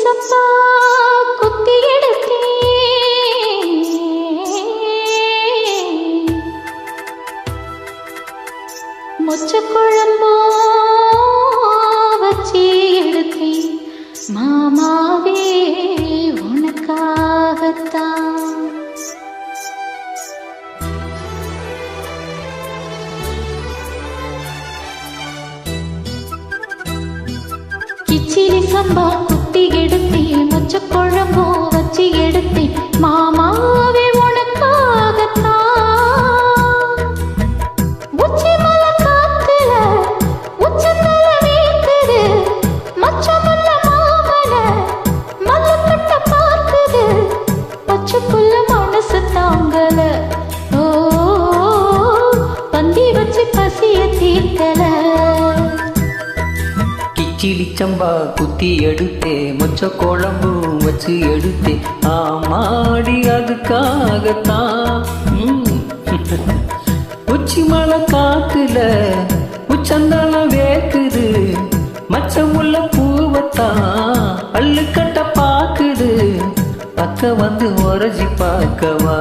சம்பா குத்தி எடுத்தேன், மொச்ச குழம்போ வச்சி எடுத்தேன், மாமாவே உனக்காகத்தான். கிச்சிலி சம்பா குத்தி எடுத்தேன், மொச்ச குழம்போ வச்சி எடுத்தேன், மாமாவே உனக்காகத்தான். உச்சி மலை காத்துல உச்சந்தல வேக்குது, மச்சமுள்ள மாமல மல்லுக்கட்ட பார்க்குது, பச்சைக்குள்ள மனசு தாங்கல, ஓ பந்தி வச்சு பசிய தீர்க்கல. கிச்சிலி சம்பா குத்தி எடுத்தே, மொச்ச குழம்பு வச்சு எடுத்தே, ஆமாடி அதுக்காகத்தான். உச்சி மலை காத்துல உச்சந்தால வேக்குது, மச்சமுள்ள பூவத்தான் அள்ளுக்கட்ட பாக்குது, பக்க வந்து உரசி பார்க்கவா,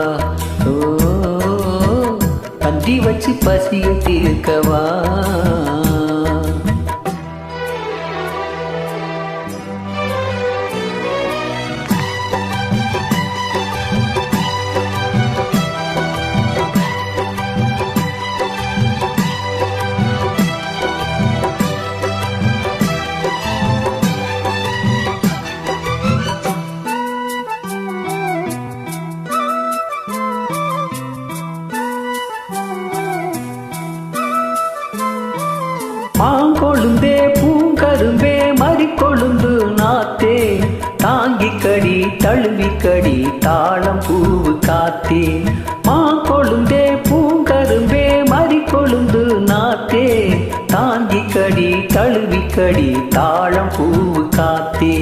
ஓ பந்தி வச்சு பசிய தீர்க்கவா. மாங்கொழுந்தே பூங்கரும்பே மறிக்கொழுந்து நாத்தே, தாங்கி கடி தழுவி கடி தாளம் பூவு காத்தே. மாங்கொழுந்தே பூங்கரும்பே மறிக்கொழுந்து நாத்தே, தாங்கி கடி தழுவி கடி தாளம் பூவு காத்தே.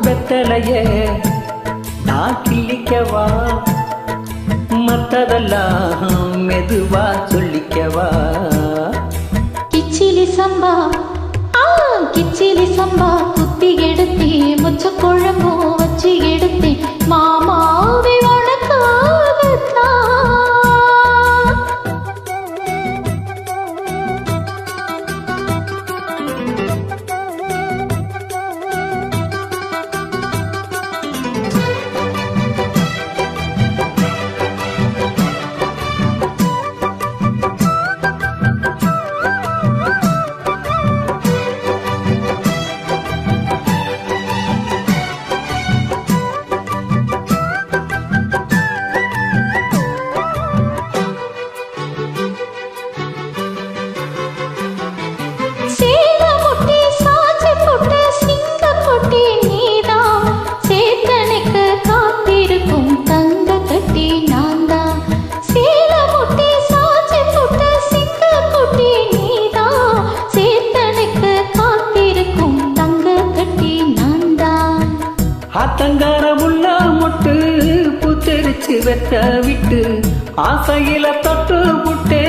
வெத்தலையே நான் கிள்ளிக்கவா, மத்ததெல்லாம் மெதுவா சொல்லிக்கவா. கிச்சிலி சம்பா கிச்சிலி சம்பா குத்தி எடுத்தே, மொச்ச குழம்போ வச்சு எடுத்தே, மாமாவே உனக்காகத்தான். ஆத்தங்காரமுள்ள மொட்டு புத்தரிச்சு வெட்ட விட்டு, ஆசையில தொட்டு புட்டே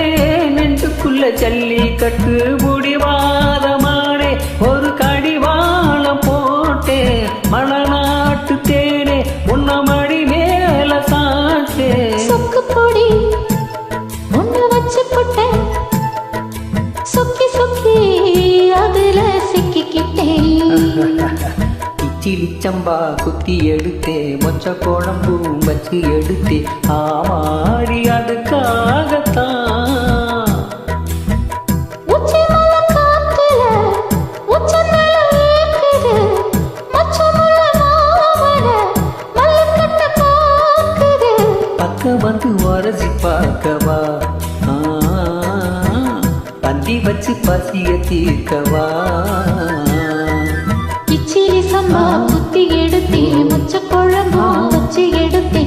நெஞ்சுக்குள்ள ஜல்லி கட்டு, முடிவாதமானே ஒரு கடிவாளம் போட்டே, மலநாட்டு தேனே உன்ன மடி மேல சாச்சே. சொக்கு பொடி ஒண்ணு வச்சு புட்டேன், சொக்கி சொக்கி அதுல சிக்கிக்கிட்டேன். கிச்சிலி சம்பா குத்தி எடுத்தே, மொச்ச குழம்பு வச்சு எடுத்தே, ஆமாடி அதுக்காகத்தான். உச்சி மலை காத்துல உச்சந்தல வேக்குது, மச்சமுள்ள மாமல மல்லுக்கட்ட பாக்குது, பக்க வந்து உரசி பார்க்கவா, பந்தி வச்சு பசிய தீர்க்கவா. கிச்சிலி சம்பா குத்தி எடுத்தே, மொச்ச குழம்போ வச்சு எடுத்தே,